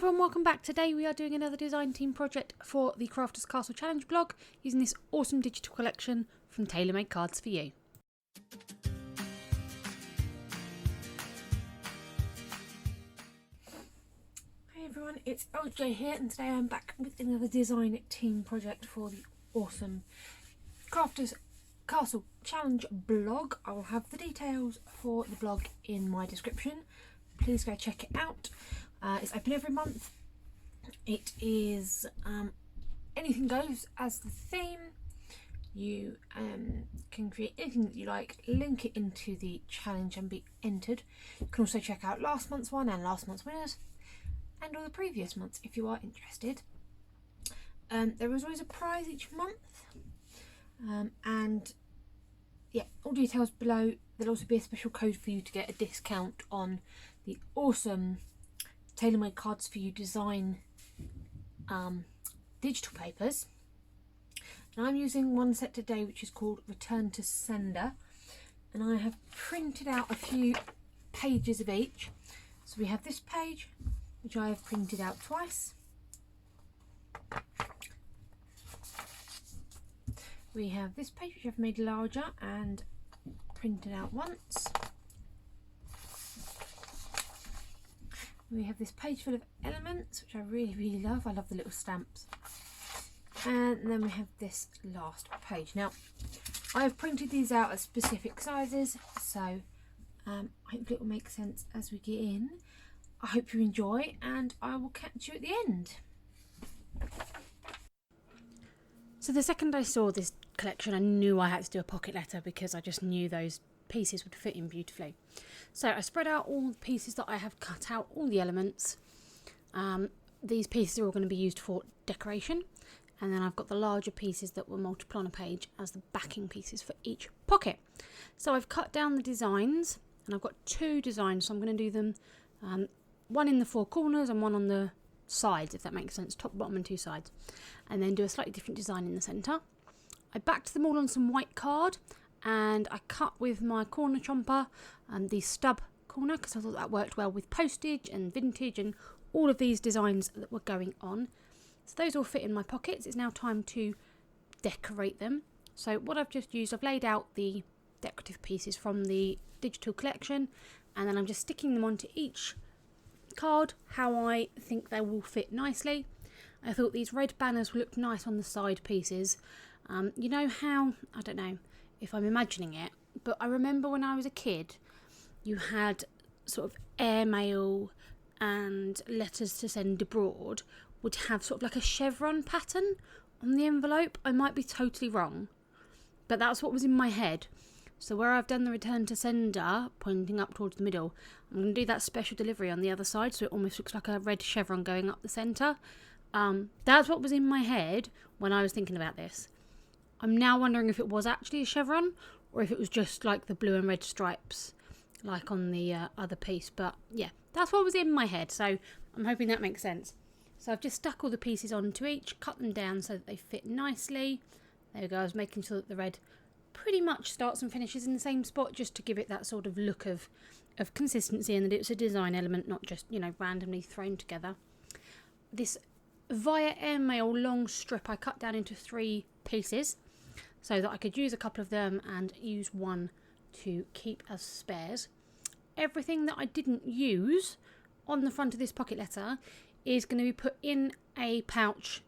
everyone, welcome back. Today we are doing another design team project for the Crafters Castle Challenge blog using this awesome digital collection from Taylormadecards4u. Hey everyone, it's LJ here and today I'm back with another design team project for the awesome Crafters Castle Challenge blog. I will have the details for the blog in my description. Please go check it out. It's open every month. It is anything goes as the theme. You can create anything that you like, link it into the challenge and be entered. You can also check out last month's one and last month's winners and all the previous months if you are interested. There is always a prize each month, and yeah, all details below. There'll also be a special code for you to get a discount on the awesome Taylormadecards4u design digital papers. And I'm using one set today which is called Return to Sender, and I have printed out a few pages of each. So we have this page which I have printed out twice. We have this page which I've made larger and printed out once. We have this page full of elements, which I really love. I love the little stamps. And then we have this last page. Now, I have printed these out at specific sizes, so hopefully it will make sense as we get in. I hope you enjoy, and I will catch you at the end. So the second I saw this collection, I knew I had to do a pocket letter because I just knew those pieces would fit in beautifully. So I spread out all the pieces that I have cut out, all the elements. These pieces are all going to be used for decoration, and then I've got the larger pieces that will multiply on a page as the backing pieces for each pocket. So I've cut down the designs, and I've got two designs, so I'm going to do them one in the four corners and one on the sides, if that makes sense, top, bottom and two sides, and then do a slightly different design in the centre. I backed them all on some white card, and I cut with my corner chomper the stub corner because I thought that worked well with postage and vintage and all of these designs that were going on. So those all fit in my pockets. It's now time to decorate them. So what I've just used, I've laid out the decorative pieces from the digital collection, and then I'm just sticking them onto each card how I think they will fit nicely. I thought these red banners looked nice on the side pieces. You know how, I don't know if I'm imagining it, but I remember when I was a kid you had sort of airmail and letters to send abroad would have sort of like a chevron pattern on the envelope. I might be totally wrong, but that's what was in my head. So where I've done the return to sender pointing up towards the middle, I'm going to do that special delivery on the other side so it almost looks like a red chevron going up the centre. That's what was in my head when I was thinking about this. I'm now wondering if it was actually a chevron or if it was just like the blue and red stripes like on the other piece. But yeah, that's what was in my head, so I'm hoping that makes sense. So I've just stuck all the pieces onto each, cut them down so that they fit nicely. There we go. I was making sure that the red pretty much starts and finishes in the same spot just to give it that sort of look of consistency and that it's a design element, not just, you know, randomly thrown together. This via airmail long strip I cut down into 3 pieces so that I could use a couple of them and use one to keep as spares. Everything that I didn't use on the front of this pocket letter is going to be put in a pouch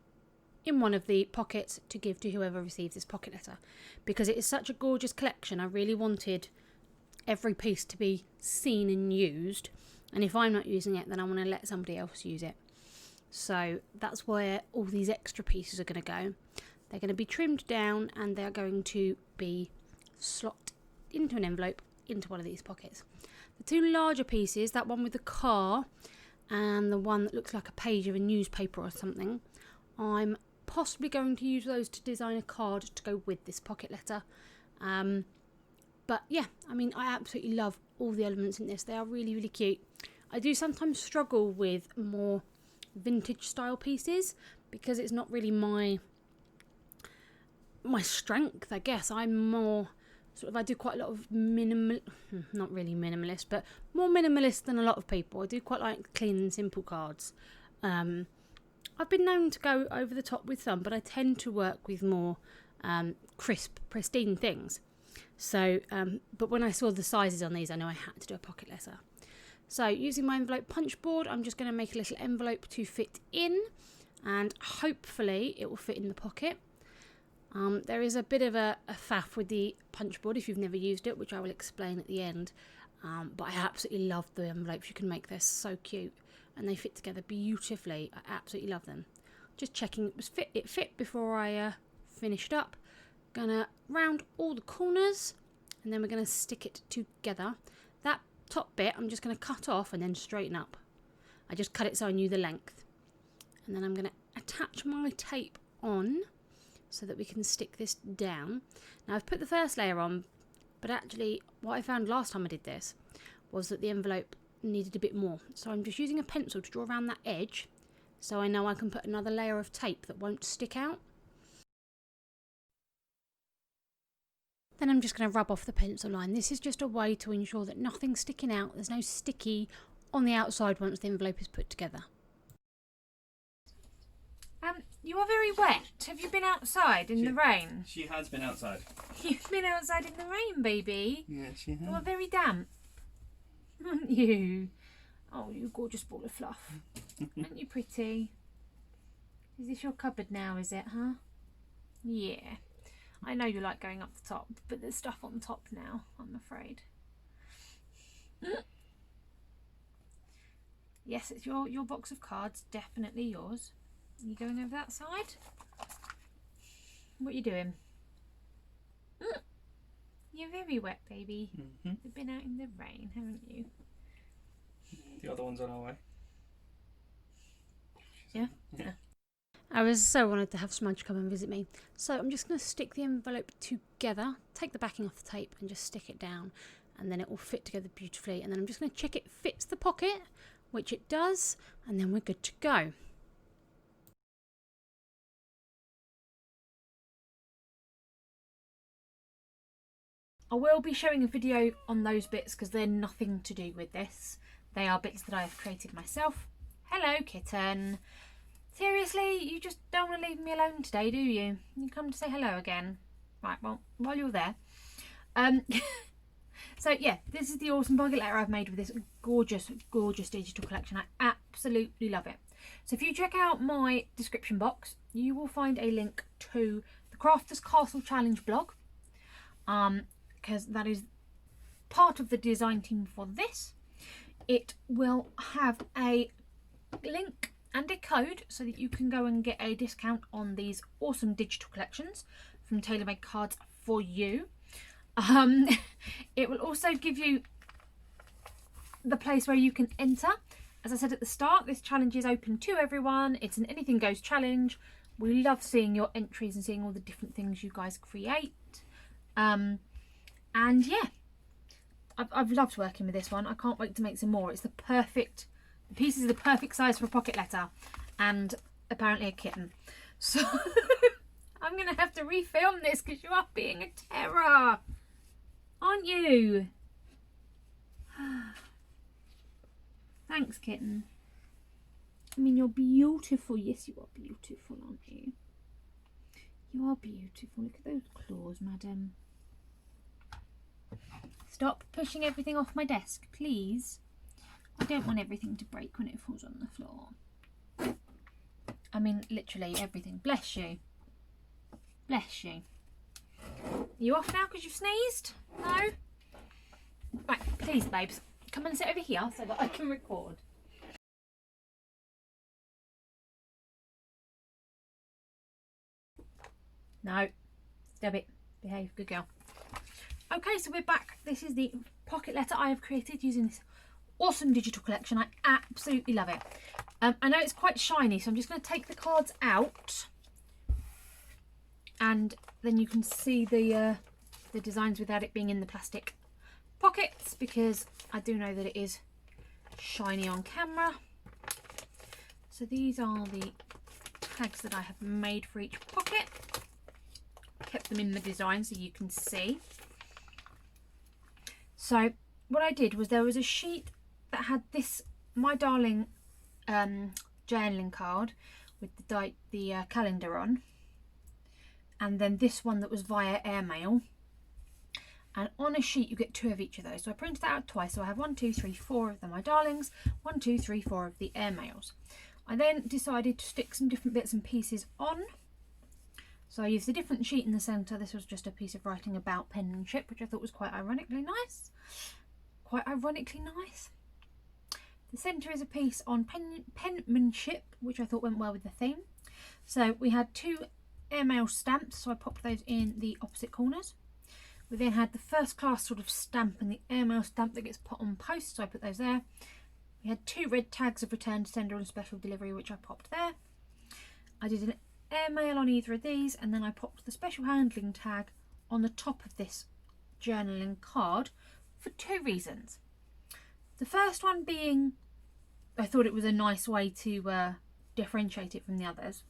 in one of the pockets to give to whoever receives this pocket letter, because it is such a gorgeous collection. I really wanted every piece to be seen and used, and if I'm not using it then I want to let somebody else use it. So that's where all these extra pieces are going to go. They're going to be trimmed down and they're going to be slot into an envelope into one of these pockets. The 2 larger pieces, that one with the car and the one that looks like a page of a newspaper or something, I'm possibly going to use those to design a card to go with this pocket letter. But yeah, I mean, I absolutely love all the elements in this. They are really cute. I do sometimes struggle with more vintage style pieces because it's not really my strength, I guess. I'm more sort of, I do quite a lot of not really minimalist, but more minimalist than a lot of people. I do quite like clean and simple cards. I've been known to go over the top with some, but I tend to work with more crisp, pristine things. So, but when I saw the sizes on these, I know I had to do a pocket letter. So using my envelope punch board, I'm just going to make a little envelope to fit in, and hopefully it will fit in the pocket. There is a bit of a faff with the punch board if you've never used it, which I will explain at the end. But I absolutely love the envelopes you can make. They're so cute and they fit together beautifully. I absolutely love them. Just checking it fit before I finished up. Gonna round all the corners and then we're gonna stick it together. That top bit I'm just gonna cut off and then straighten up. I just cut it so I knew the length. And then I'm gonna attach my tape on so that we can stick this down. Now I've put the first layer on, but actually what I found last time I did this was that the envelope needed a bit more. So I'm just using a pencil to draw around that edge so I know I can put another layer of tape that won't stick out. Then I'm just going to rub off the pencil line. This is just a way to ensure that nothing's sticking out. There's no sticky on the outside once the envelope is put together. You are very wet. Have you been outside in the rain? She has been outside. You've been outside in the rain, baby. Yeah, she has. You are very damp. Aren't you? Oh, you gorgeous ball of fluff. Aren't you pretty? Is this your cupboard now, is it, huh? Yeah. I know you like going up the top, but there's stuff on top now, I'm afraid. Yes, it's your box of cards, definitely yours. Are you going over that side? What are you doing? You're very wet, baby. You've been out in the rain, haven't you? The other one's on our way. Yeah? I was so honoured to have Squdge come and visit me. So I'm just going to stick the envelope together, take the backing off the tape and just stick it down, and then it will fit together beautifully. And then I'm just going to check it fits the pocket, which it does, and then we're good to go. I will be showing a video on those bits because they're nothing to do with this. They are bits that I have created myself. Hello, kitten. Seriously, you just don't want to leave me alone today, do you? You come to say hello again. Right, well, while you're there. So yeah, this is the awesome pocket letter I've made with this gorgeous, gorgeous digital collection. I absolutely love it. So if you check out my description box, you will find a link to the Crafters Castle Challenge blog. Because that is part of the design team for this. It will have a link and a code so that you can go and get a discount on these awesome digital collections from Taylormadecards4u. It will also give you the place where you can enter. As I said at the start, this challenge is open to everyone. It's an anything goes challenge. We love seeing your entries and seeing all the different things you guys create. And yeah, I've loved working with this one. I can't wait to make some more. It's the pieces are the perfect size for a pocket letter and apparently a kitten. So I'm going to have to refilm this because you are being a terror, aren't you? Thanks, kitten. I mean, you're beautiful. Yes, you are beautiful, aren't you? You are beautiful. Look at those claws, madam. Stop pushing everything off my desk, please. I don't want everything to break when it falls on the floor. I mean, literally everything. Bless you. Bless you. Are you off now because you've sneezed? No? Right, please, babes. Come and sit over here so that I can record. No. Stop it. Behave. Good girl. Okay, so we're back. This is the pocket letter I have created using this awesome digital collection. I absolutely love it. I know it's quite shiny, so I'm just going to take the cards out and then you can see the designs without it being in the plastic pockets, because I do know that it is shiny on camera. So these are the tags that I have made for each pocket. Kept them in the design so you can see. So what I did was there was a sheet that had this My Darling journaling card with the calendar on, and then this one that was via airmail. And on a sheet you get 2 of each of those. So I printed that out twice. So I have 1, 2, 3, 4 of the My Darlings, 1, 2, 3, 4 of the airmails. I then decided to stick some different bits and pieces on. So I used a different sheet in the centre. This was just a piece of writing about penmanship, which I thought was quite ironically nice. The centre is a piece on penmanship, which I thought went well with the theme. So we had 2 airmail stamps, so I popped those in the opposite corners. We then had the first class sort of stamp and the airmail stamp that gets put on post, so I put those there. We had 2 red tags of return to sender and special delivery, which I popped there. I did an airmail on either of these, and then I popped the special handling tag on the top of this journaling card for 2 reasons. The first one being, I thought it was a nice way to differentiate it from the others.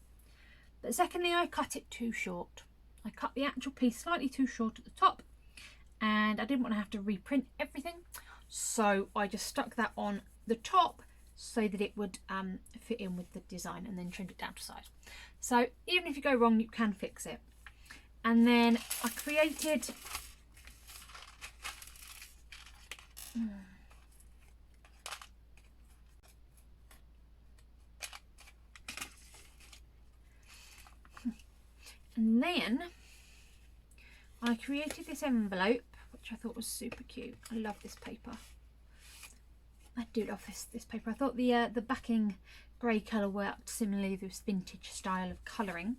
But secondly, I cut it too short. I cut the actual piece slightly too short at the top, and I didn't want to have to reprint everything, so I just stuck that on the top so that it would fit in with the design, and then trimmed it down to size. So even if you go wrong, you can fix it. And then I created this envelope, which I thought was super cute. I love this paper. I do love this paper. I thought the backing grey colour worked similarly with this vintage style of colouring.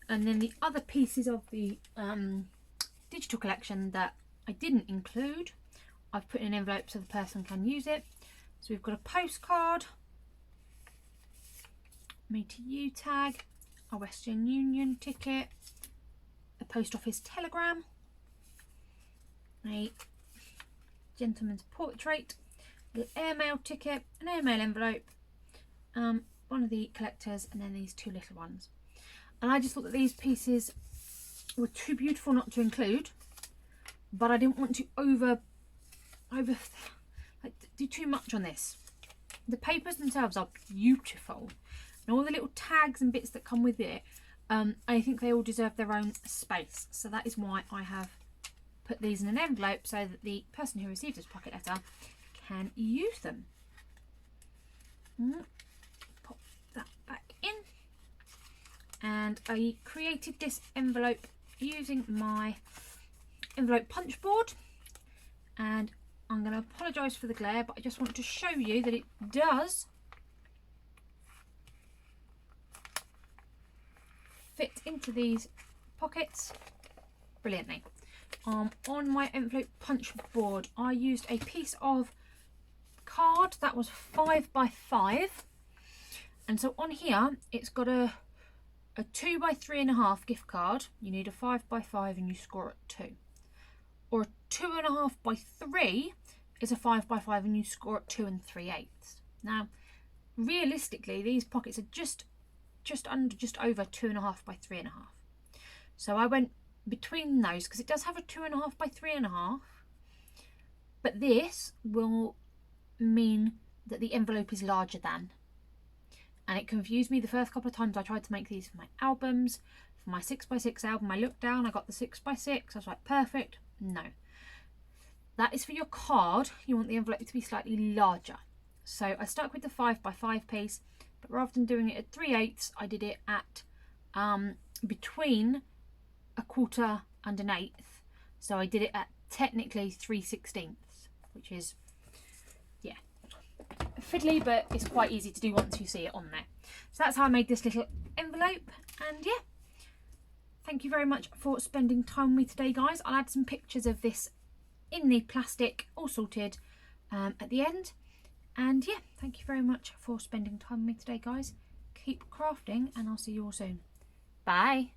And then the other pieces of the digital collection that I didn't include, I've put in an envelope so the person can use it. So we've got a postcard, me to you tag, a Western Union ticket, a post office telegram, a gentleman's portrait, an airmail ticket, an airmail envelope, one of the collectors, and then these 2 little ones. And I just thought that these pieces were too beautiful not to include, but I didn't want to do too much on this. The papers themselves are beautiful, and all the little tags and bits that come with it, I think they all deserve their own space. So that is why I have put these in an envelope so that the person who receives this pocket letter can use them. Pop that back in. And I created this envelope using my envelope punch board, and I'm going to apologise for the glare, but I just want to show you that it does fit into these pockets brilliantly. On my envelope punch board I used a piece of card that was 5 by 5, and so on here it's got a 2 by 3.5 gift card. You need a 5 by 5 and you score at 2, or a 2.5 by 3 is a 5 by 5 and you score at 2 3/8. Now realistically these pockets are just over 2.5 by 3.5, so I went between those because it does have a 2.5 by 3.5, but this will mean that the envelope is larger than, and it confused me the first couple of times I tried to make these for my albums. For my 6 by 6 album I looked down, I got the 6 by 6, I was like perfect. No, that is for your card. You want the envelope to be slightly larger, so I stuck with the 5 by 5 piece, but rather than doing it at 3/8 I did it at between a 1/4 and an 1/8, so I did it at technically 3/16, which is, yeah, fiddly, but it's quite easy to do once you see it on there. So that's how I made this little envelope, and yeah, thank you very much for spending time with me today, guys. I'll add some pictures of this in the plastic all sorted at the end. And yeah, thank you very much for spending time with me today, guys. Keep crafting, and I'll see you all soon. Bye.